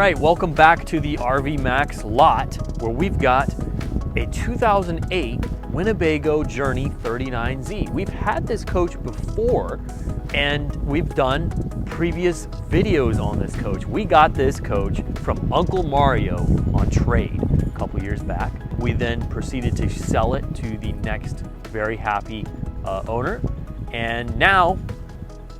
right, welcome back to the RV Max lot, where we've got a 2008 Winnebago Journey 39Z. We've had this coach before, and we've done previous videos on this coach. We got this coach from Uncle Mario on trade a couple years back. We then proceeded to sell it to the next very happy owner, and now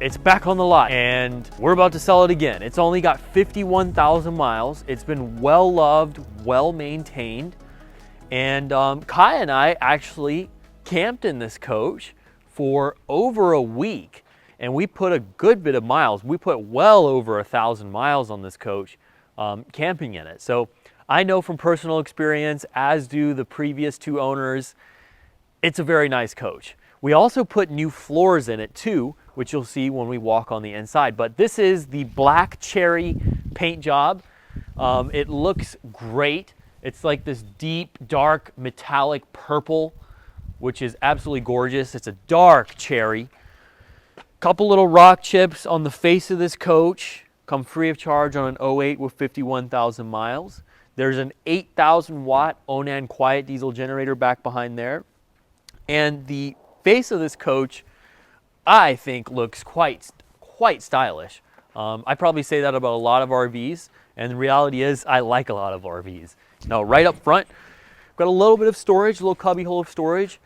it's back on the lot and we're about to sell it again. It's only got 51,000 miles. It's been well loved, well maintained. And Kai and I actually camped in this coach for over a week, and we put a good bit of miles. We put well over 1,000 miles on this coach camping in it. So I know from personal experience, as do the previous two owners, it's a very nice coach. We also put new floors in it too, which you'll see when we walk on the inside. But this is the black cherry paint job. It looks great. It's like this deep, dark, metallic purple, which is absolutely gorgeous. It's a dark cherry. Couple little rock chips on the face of this coach. Come free of charge on an 08 with 51,000 miles. There's an 8,000 watt Onan quiet diesel generator back behind there. And the face of this coach, I think, looks quite stylish. I probably say that about a lot of RVs, and the reality is I like a lot of RVs. Now, right up front, got a little bit of storage, a little cubby hole of storage.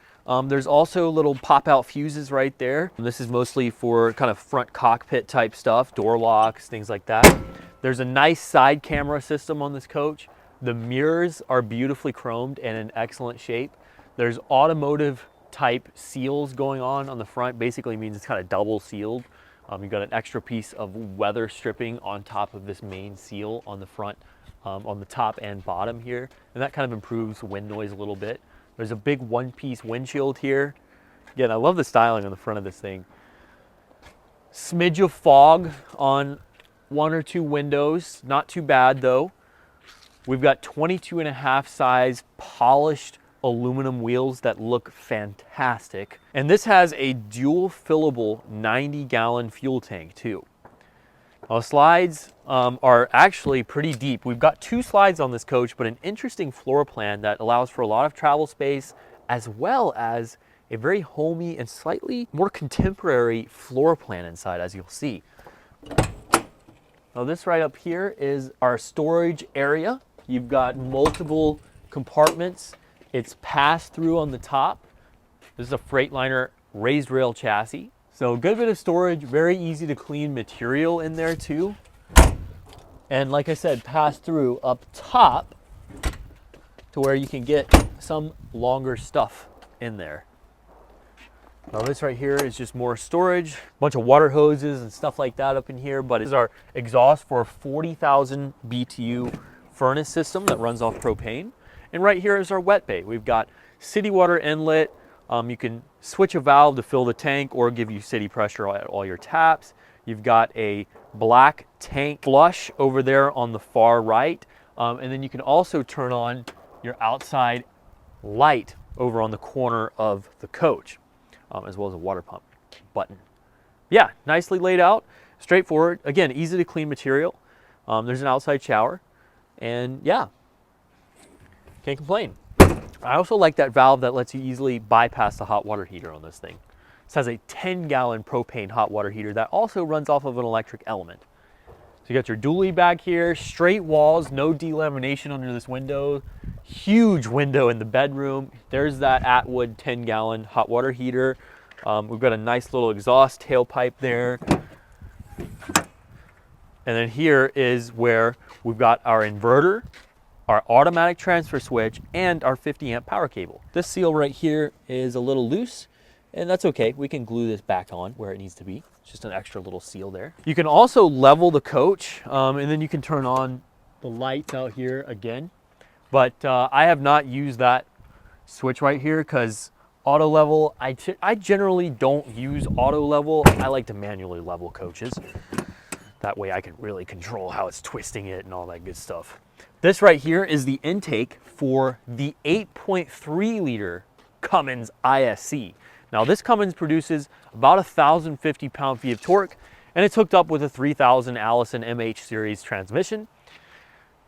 There's also little pop-out fuses right there. This is mostly for kind of front cockpit type stuff, door locks, things like that. There's a nice side camera system on this coach. The mirrors are beautifully chromed and in excellent shape. There's automotive type seals going on the front. Basically means it's kind of double sealed. You've got an extra piece of weather stripping on top of this main seal on the front, on the top and bottom here, and that kind of improves wind noise a little bit. There's a big one-piece windshield here. Again, I love the styling on the front of this thing. Smidge of fog on one or two windows, not too bad though. We've got 22.5 size polished aluminum wheels that look fantastic. And this has a dual fillable 90-gallon fuel tank too. Now, the slides are actually pretty deep. We've got two slides on this coach, but an interesting floor plan that allows for a lot of travel space, as well as a very homey and slightly more contemporary floor plan inside, as you'll see. Now, this right up here is our storage area. You've got multiple compartments. It's passed through on the top. This is a Freightliner raised rail chassis. So a good bit of storage, very easy to clean material in there too. And like I said, pass through up top to where you can get some longer stuff in there. Now this right here is just more storage, a bunch of water hoses and stuff like that up in here, but this is our exhaust for a 40,000 BTU furnace system that runs off propane. And right here is our wet bay. We've got city water inlet. You can switch a valve to fill the tank or give you city pressure at all your taps. You've got a black tank flush over there on the far right. And then you can also turn on your outside light over on the corner of the coach, as well as a water pump button. Yeah, nicely laid out, straightforward. Again, easy to clean material. There's an outside shower, and yeah, can't complain. I also like that valve that lets you easily bypass the hot water heater on this thing. This has a 10-gallon propane hot water heater that also runs off of an electric element. So you got your dually back here, straight walls, no delamination under this window, huge window in the bedroom. There's that Atwood 10-gallon hot water heater. We've got a nice little exhaust tailpipe there. And then here is where we've got our inverter, our automatic transfer switch, and our 50-amp power cable. This seal right here is a little loose, and that's okay. We can glue this back on where it needs to be. It's just an extra little seal there. You can also level the coach, and then you can turn on the lights out here again. But I have not used that switch right here because auto level, I generally don't use auto level. I like to manually level coaches. That way I can really control how it's twisting it and all that good stuff. This right here is the intake for the 8.3 liter Cummins ISC. Now this Cummins produces about 1,050 pound-feet of torque, and it's hooked up with a 3000 Allison MH series transmission.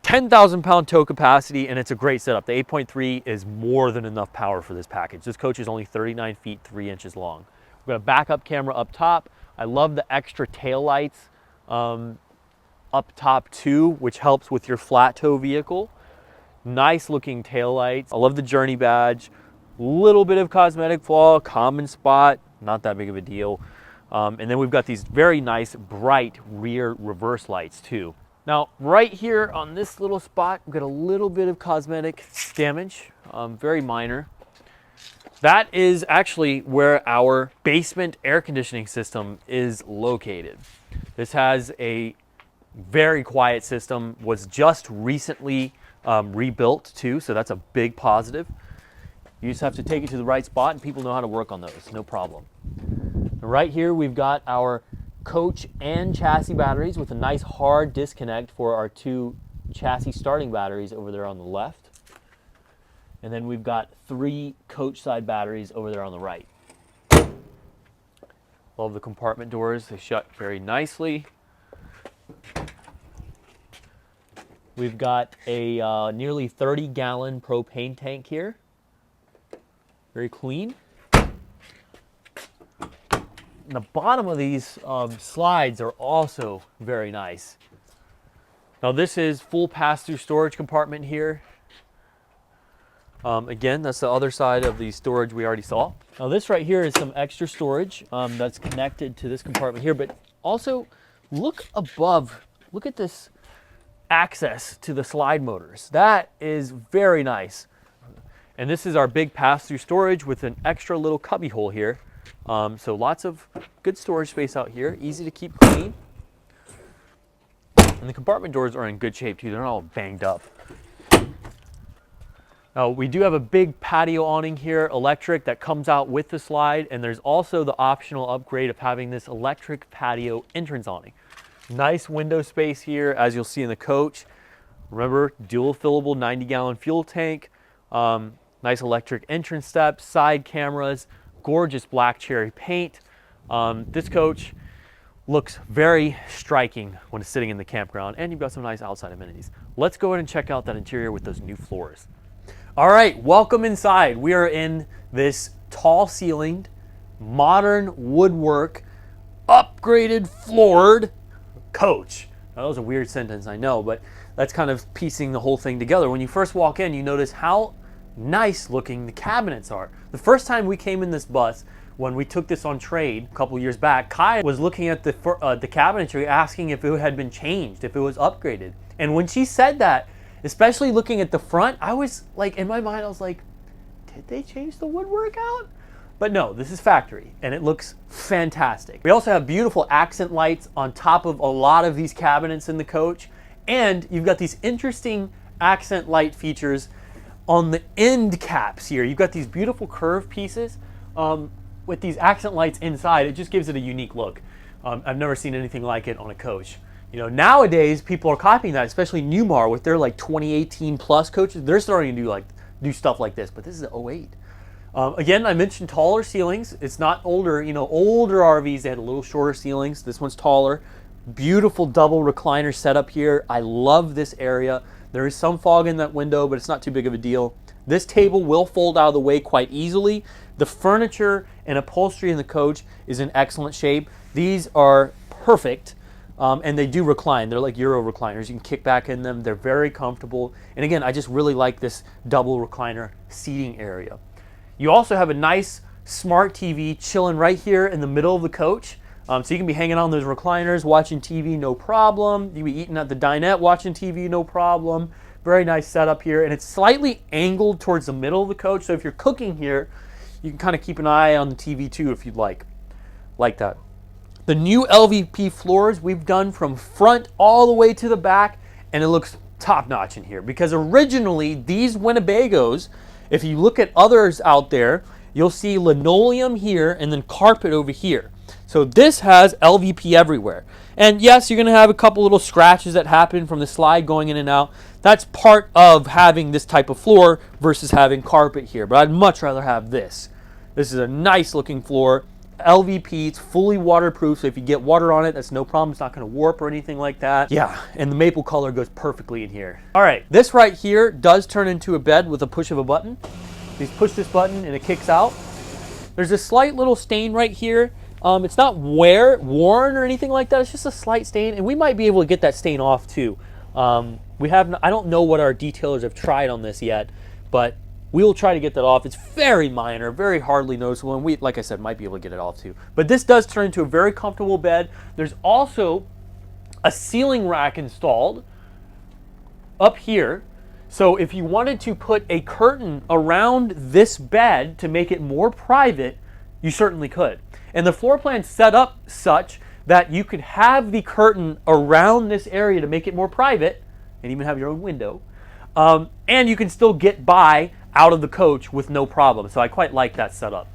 10,000 pound tow capacity, and it's a great setup. The 8.3 is more than enough power for this package. This coach is only 39 feet 3 inches long. We've got a backup camera up top. I love the extra tail lights up top too, which helps with your flat tow vehicle. Nice looking tail lights. I love the Journey badge. Little bit of cosmetic flaw, common spot, not that big of a deal. And then we've got these very nice bright rear reverse lights too. Now, right here on this little spot, we've got a little bit of cosmetic damage, very minor. That is actually where our basement air conditioning system is located. This has a very quiet system, was just recently rebuilt too, so that's a big positive. You just have to take it to the right spot and people know how to work on those, no problem. Right here we've got our coach and chassis batteries with a nice hard disconnect for our 2 chassis starting batteries over there on the left. And then we've got 3 coach side batteries over there on the right. Love the compartment doors, they shut very nicely. We've got a nearly 30-gallon propane tank here. Very clean. The bottom of these slides are also very nice. Now this is full pass-through storage compartment here. Again, that's the other side of the storage we already saw. Now this right here is some extra storage that's connected to this compartment here, but also look above, look at this access to the slide motors. That is very nice. And this is our big pass-through storage with an extra little cubby hole here. So lots of good storage space out here, easy to keep clean. And the compartment doors are in good shape too, they're not all banged up. Now we do have a big patio awning here, electric, that comes out with the slide, and there's also the optional upgrade of having this electric patio entrance awning. Nice window space here, as you'll see in the coach. Remember, dual fillable 90-gallon fuel tank, nice electric entrance steps, side cameras, gorgeous black cherry paint. This coach looks very striking when it's sitting in the campground, and you've got some nice outside amenities. Let's go ahead and check out that interior with those new floors. All right, welcome inside. We are in this tall ceilinged, modern woodwork, upgraded floored coach. Now, that was a weird sentence, I know, but that's kind of piecing the whole thing together. When you first walk in, you notice how nice looking the cabinets are. The first time we came in this bus, when we took this on trade a couple years back, Kai was looking at the cabinetry, asking if it had been changed, if it was upgraded. And when she said that, especially looking at the front, I was like, in my mind, I was like, did they change the woodwork out? But no, this is factory, and it looks fantastic. We also have beautiful accent lights on top of a lot of these cabinets in the coach, and you've got these interesting accent light features on the end caps here. You've got these beautiful curved pieces with these accent lights inside. It just gives it a unique look. I've never seen anything like it on a coach. You know, nowadays people are copying that, especially Newmar with their like 2018 plus coaches. They're starting to do stuff like this, but this is an 08. Again, I mentioned taller ceilings. It's not older, you know, older RVs, they had a little shorter ceilings. This one's taller. Beautiful double recliner setup here. I love this area. There is some fog in that window, but it's not too big of a deal. This table will fold out of the way quite easily. The furniture and upholstery in the coach is in excellent shape. These are perfect, and they do recline. They're like Euro recliners. You can kick back in them. They're very comfortable. And again, I just really like this double recliner seating area. You also have a nice smart TV chilling right here in the middle of the coach. So you can be hanging on those recliners, watching TV, no problem. You can be eating at the dinette, watching TV, no problem. Very nice setup here. And it's slightly angled towards the middle of the coach. So if you're cooking here, you can kind of keep an eye on the TV too if you'd like that. The new LVP floors we've done from front all the way to the back, and it looks top notch in here. Because originally these Winnebagos, if you look at others out there, you'll see linoleum here and then carpet over here. So this has LVP everywhere. And yes, you're going to have a couple little scratches that happen from the slide going in and out. That's part of having this type of floor versus having carpet here. But I'd much rather have this. This is a nice looking floor, LVP, it's fully waterproof, so if you get water on it, that's no problem. It's not gonna warp or anything like that. Yeah, and the maple color goes perfectly in here. All right, this right here does turn into a bed with a push of a button. You push this button and it kicks out. There's a slight little stain right here. It's not worn or anything like that. It's just a slight stain, and we might be able to get that stain off too. I don't know what our detailers have tried on this yet, but we will try to get that off. It's very minor, very hardly noticeable, and we, like I said, might be able to get it off too. But this does turn into a very comfortable bed. There's also a ceiling rack installed up here. So if you wanted to put a curtain around this bed to make it more private, you certainly could. And the floor plan set up such that you could have the curtain around this area to make it more private, and even have your own window. And you can still get by out of the coach with no problem. So I quite like that setup.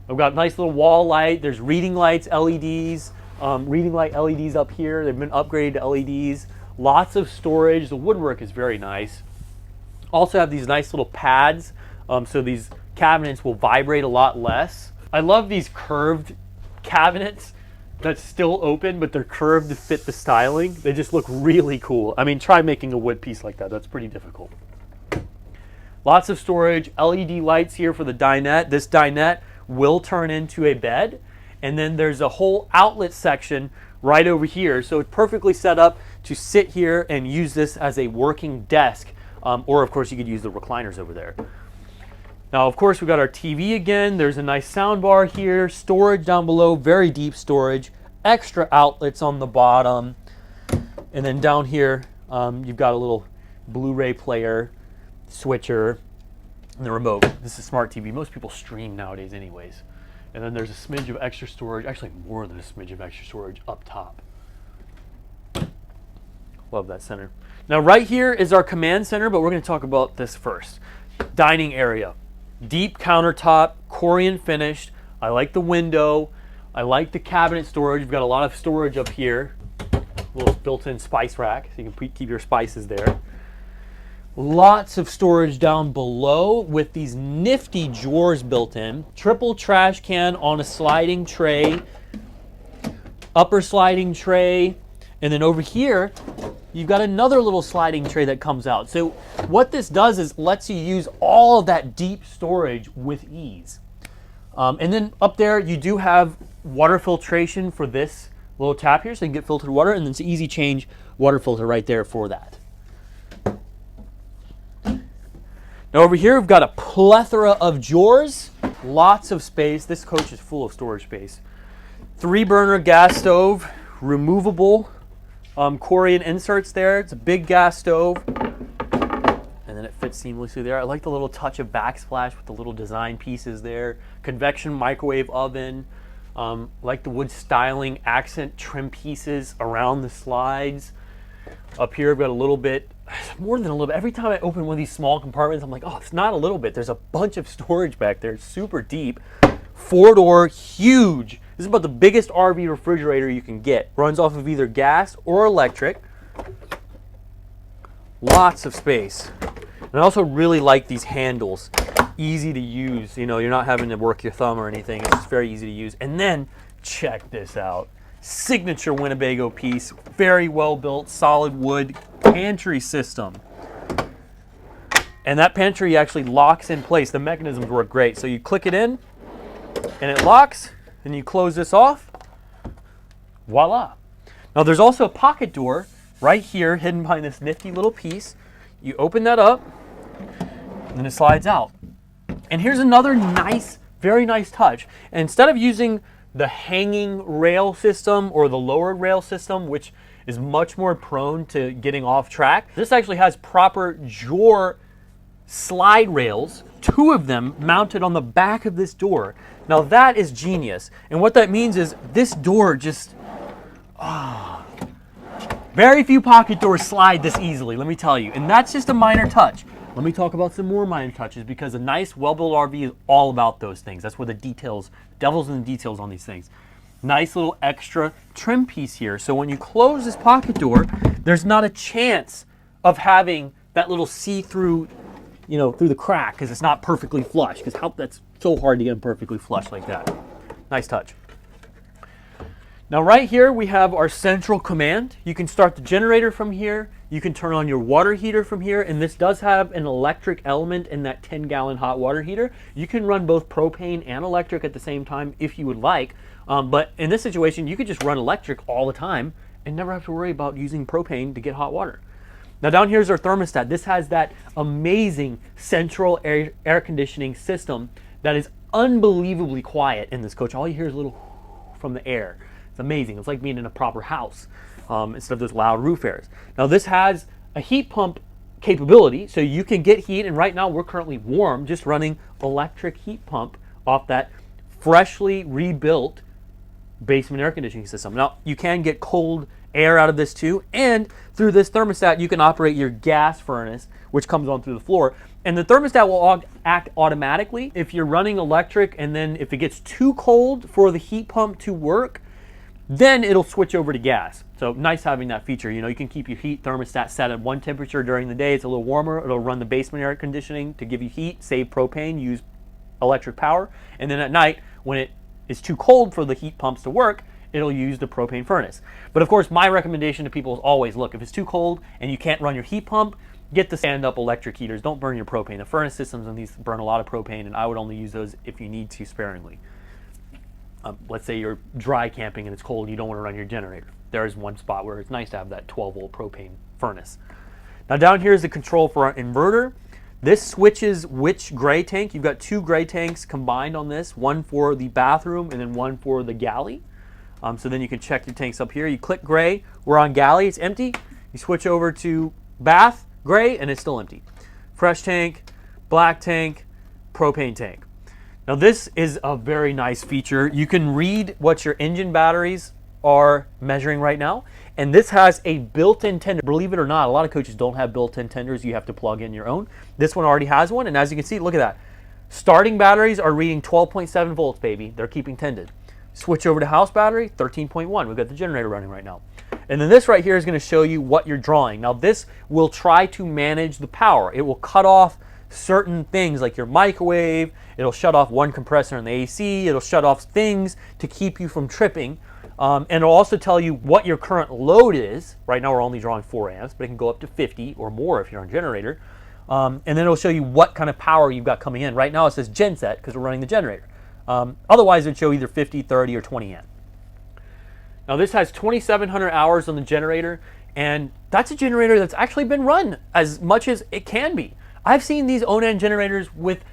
I've got nice little wall light. There's reading lights, LEDs, reading light LEDs up here. They've been upgraded to LEDs. Lots of storage. The woodwork is very nice. Also have these nice little pads, so these cabinets will vibrate a lot less. I love these curved cabinets that's still open, but they're curved to fit the styling. They just look really cool. I mean, try making a wood piece like that. That's pretty difficult. Lots of storage, LED lights here for the dinette. This dinette will turn into a bed. And then there's a whole outlet section right over here. So it's perfectly set up to sit here and use this as a working desk. Or of course you could use the recliners over there. Now of course we've got our TV again. There's a nice sound bar here, storage down below, very deep storage, extra outlets on the bottom. And then down here you've got a little Blu-ray player, switcher, and the remote. This is a smart TV. Most people stream nowadays anyways. And then there's a smidge of extra storage, actually more than a smidge of extra storage up top. Love that center. Now right here is our command center, but we're going to talk about this first. Dining area. Deep countertop, Corian finished. I like the window. I like the cabinet storage. We've got a lot of storage up here. A little built-in spice rack, so you can keep your spices there. Lots of storage down below with these nifty drawers built in. Triple trash can on a sliding tray. Upper sliding tray. And then over here, you've got another little sliding tray that comes out. So what this does is lets you use all of that deep storage with ease. And then up there, you do have water filtration for this little tap here, so you can get filtered water, and then it's an easy change water filter right there for that. Now over here, we've got a plethora of drawers, lots of space. This coach is full of storage space. 3-burner gas stove, removable Corian inserts there. It's a big gas stove, and then it fits seamlessly there. I like the little touch of backsplash with the little design pieces there. Convection microwave oven. Like the wood styling accent trim pieces around the slides. Up here, I've got a little bit, more than a little bit. Every time I open one of these small compartments, I'm like, oh, it's not a little bit. There's a bunch of storage back there. It's super deep. 4-door, huge. This is about the biggest RV refrigerator you can get. Runs off of either gas or electric. Lots of space. And I also really like these handles. Easy to use. You know, you're not having to work your thumb or anything. It's just very easy to use. And then, check this out. Signature Winnebago piece. Very well built, solid wood pantry system. And that pantry actually locks in place. The mechanisms work great. So you click it in, and it locks. And you close this off, voila. Now there's also a pocket door right here hidden behind this nifty little piece. You open that up, and then it slides out. And here's another nice, very nice touch. And instead of using the hanging rail system or the lowered rail system, which is much more prone to getting off track, this actually has proper drawer slide rails, 2 of them mounted on the back of this door. Now that is genius. And what that means is this door just, very few pocket doors slide this easily, let me tell you. And that's just a minor touch. Let me talk about some more minor touches, because a nice, well-built RV is all about those things. That's where the details, devil's in the details on these things. Nice little extra trim piece here. So when you close this pocket door, there's not a chance of having that little see-through, you know, through the crack, because it's not perfectly flush, because that's so hard to get them perfectly flush like that. Nice touch. Now right here we have our central command. You can start the generator from here. You can turn on your water heater from here, and this does have an electric element in that 10-gallon hot water heater. You can run both propane and electric at the same time if you would like, but in this situation you could just run electric all the time and never have to worry about using propane to get hot water. Now down here is our thermostat. This has that amazing central air conditioning system that is unbelievably quiet in this coach. All you hear is a little from the air. It's amazing. It's like being in a proper house instead of those loud roof airs. Now this has a heat pump capability, so you can get heat, and right now we're currently warm just running electric heat pump off that freshly rebuilt basement air conditioning system. Now you can get cold air out of this too, and through this thermostat you can operate your gas furnace, which comes on through the floor, and the thermostat will act automatically if you're running electric, and then if it gets too cold for the heat pump to work, then it'll switch over to gas. So nice having that feature. You know, you can keep your heat thermostat set at one temperature during the day. It's a little warmer. It'll run the basement air conditioning to give you heat, save propane, use electric power, and then at night when it is too cold for the heat pumps to work, it'll use the propane furnace. But of course, my recommendation to people is always, look, if it's too cold and you can't run your heat pump, get the stand-up electric heaters. Don't burn your propane. The furnace systems on these burn a lot of propane, and I would only use those if you need to sparingly. Let's say you're dry camping and it's cold and you don't want to run your generator. There's one spot where it's nice to have that 12-volt propane furnace. Now down here is the control for our inverter. This switches which gray tank. You've got two gray tanks combined on this, one for the bathroom and then one for the galley. So then you can check your tanks up here. You click gray, we're on galley, it's empty. You switch over to bath, gray, and it's still empty. Fresh tank, black tank, propane tank. Now this is a very nice feature. You can read what your engine batteries are measuring right now, and this has a built-in tender. Believe it or not, a lot of coaches don't have built-in tenders. You have to plug in your own. This one already has one, and as you can see, look at that. Starting batteries are reading 12.7 volts, baby. They're keeping tended. Switch over to house battery, 13.1. We've got the generator running right now. And then this right here is going to show you what you're drawing. Now this will try to manage the power. It will cut off certain things like your microwave. It'll shut off one compressor in the AC. It'll shut off things to keep you from tripping. And it'll also tell you what your current load is. Right now we're only drawing 4 amps, but it can go up to 50 or more if you're on a generator. And then it'll show you what kind of power you've got coming in. Right now it says genset because we're running the generator. Otherwise it would show either 50, 30, or 20 amp. Now this has 2,700 hours on the generator, and that's a generator that's actually been run as much as it can be. I've seen these Onan generators with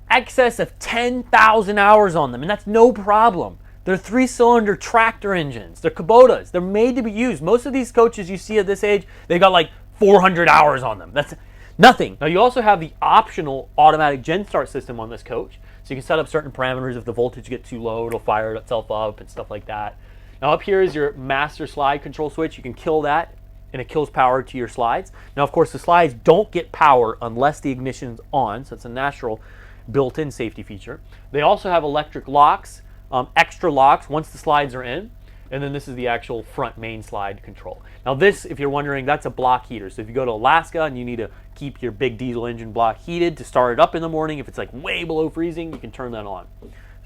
excess of 10,000 hours on them, and that's no problem. They're 3-cylinder tractor engines. They're Kubotas. They're made to be used. Most of these coaches you see at this age, they got like 400 hours on them. That's nothing. Now you also have the optional automatic gen start system on this coach. So you can set up certain parameters. If the voltage gets too low, it'll fire itself up and stuff like that. Now up here is your master slide control switch. You can kill that, and it kills power to your slides. Now of course the slides don't get power unless the ignition's on, so it's a natural built-in safety feature. They also have electric locks, extra locks once the slides are in, and then this is the actual front main slide control. Now this, if you're wondering, that's a block heater. So if you go to Alaska and you need to keep your big diesel engine block heated to start it up in the morning, if it's like way below freezing, you can turn that on.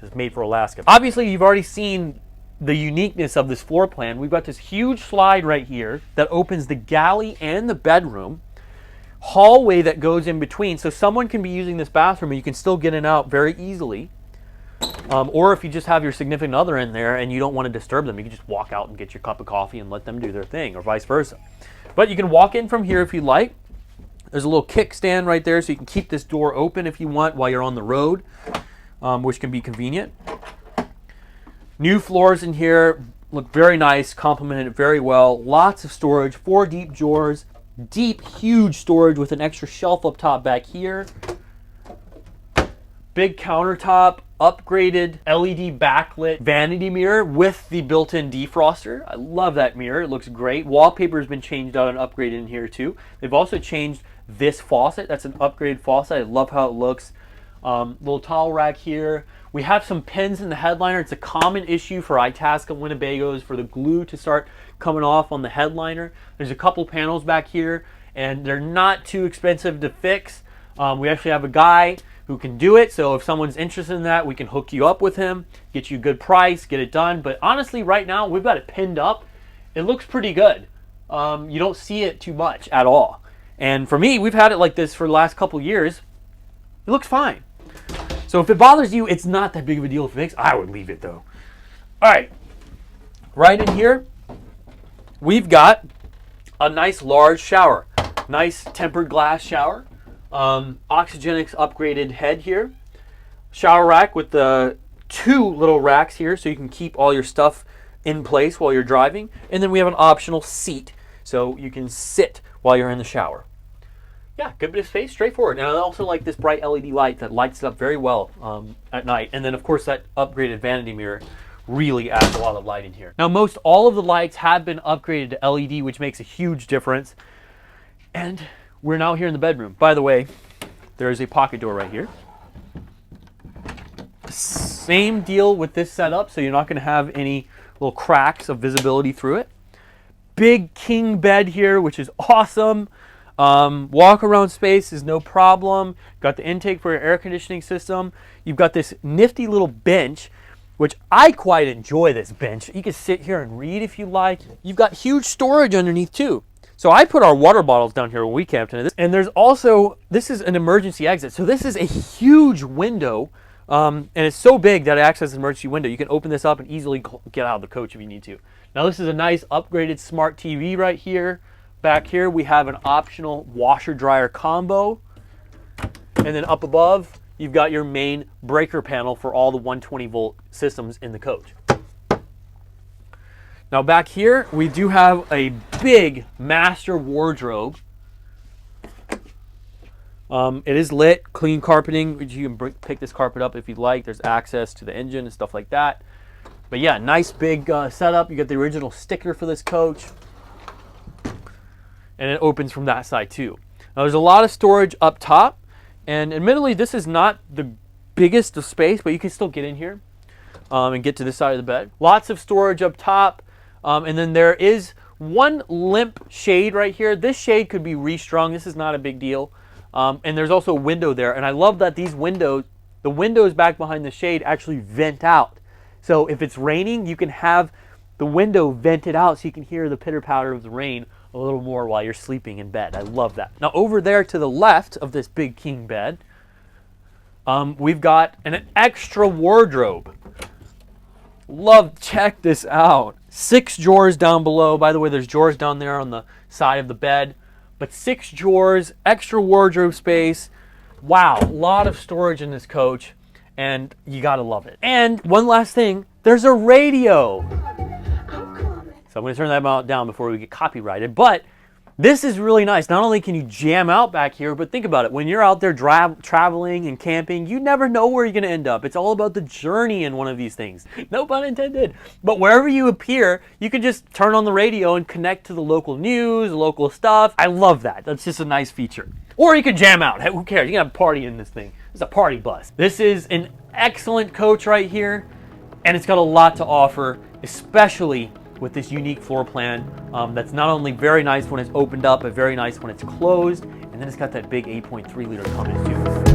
It's made for Alaska. Obviously you've already seen the uniqueness of this floor plan. We've got this huge slide right here that opens the galley and the bedroom, hallway that goes in between, so someone can be using this bathroom and you can still get in and out very easily. Or if you just have your significant other in there and you don't want to disturb them, you can just walk out and get your cup of coffee and let them do their thing, or vice versa. But you can walk in from here if you like. There's a little kickstand right there, so you can keep this door open if you want while you're on the road, which can be convenient. New floors in here look very nice, complemented it very well. Lots of storage, 4 deep drawers, deep, huge storage with an extra shelf up top back here. Big countertop, upgraded LED backlit vanity mirror with the built-in defroster. I love that mirror, it looks great. Wallpaper has been changed out and upgraded in here too. They've also changed this faucet. That's an upgraded faucet. I love how it looks. Little towel rack here. We have some pins in the headliner. It's a common issue for Itasca Winnebagos for the glue to start coming off on the headliner. There's a couple panels back here, and they're not too expensive to fix. We actually have a guy who can do it. So if someone's interested in that, we can hook you up with him, get you a good price, get it done. But honestly, right now, we've got it pinned up. It looks pretty good. You don't see it too much at all. And for me, we've had it like this for the last couple years. It looks fine. So if it bothers you, it's not that big of a deal to fix. I would leave it though. All right. Right in here, we've got a nice large shower. Nice tempered glass shower. Oxygenics upgraded head here. Shower rack with the 2 little racks here so you can keep all your stuff in place while you're driving. And then we have an optional seat so you can sit while you're in the shower. Yeah, good bit of space, straightforward. And I also like this bright LED light that lights it up very well at night. And then of course that upgraded vanity mirror really adds a lot of light in here. Now most all of the lights have been upgraded to LED, which makes a huge difference. And we're now here in the bedroom. By the way, there is a pocket door right here. Same deal with this setup, so you're not going to have any little cracks of visibility through it. Big king bed here, which is awesome. Walk around space is no problem. Got the intake for your air conditioning system. You've got this nifty little bench, which I quite enjoy this bench. You can sit here and read if you like. You've got huge storage underneath too. So I put our water bottles down here when we camped in it. And there's also, this is an emergency exit. So this is a huge window. And it's so big that it acts as an emergency window. You can open this up and easily get out of the coach if you need to. Now this is a nice upgraded smart TV right here. Back here we have an optional washer dryer combo. And then up above, you've got your main breaker panel for all the 120 volt systems in the coach. Now back here, we do have a big master wardrobe. It is lit, clean carpeting. You can pick this carpet up if you'd like. There's access to the engine and stuff like that. But yeah, nice big setup. You got the original sticker for this coach. And it opens from that side too. Now there's a lot of storage up top. And admittedly, this is not the biggest of space, but you can still get in here and get to this side of the bed. Lots of storage up top. And then there is one limp shade right here. This shade could be restrung. This is not a big deal. And there's also a window there. And I love that these windows, the windows back behind the shade actually vent out. So if it's raining, you can have the window vented out so you can hear the pitter patter of the rain a little more while you're sleeping in bed. I love that. Now over there to the left of this big king bed, we've got an extra wardrobe. Check this out. 6 drawers down below. By the way, there's drawers down there on the side of the bed. But 6 drawers, extra wardrobe space. Wow, a lot of storage in this coach. And you gotta love it. And one last thing, there's a radio. So I'm gonna turn that down before we get copyrighted. But this is really nice. Not only can you jam out back here, but think about it. When you're out there traveling and camping, you never know where you're going to end up. It's all about the journey in one of these things. No pun intended. But wherever you appear, you can just turn on the radio and connect to the local news, local stuff. I love that. That's just a nice feature. Or you can jam out. Hey, who cares? You can have a party in this thing. It's a party bus. This is an excellent coach right here, and it's got a lot to offer, especially with this unique floor plan that's not only very nice when it's opened up, but very nice when it's closed. And then it's got that big 8.3 liter Cummins too.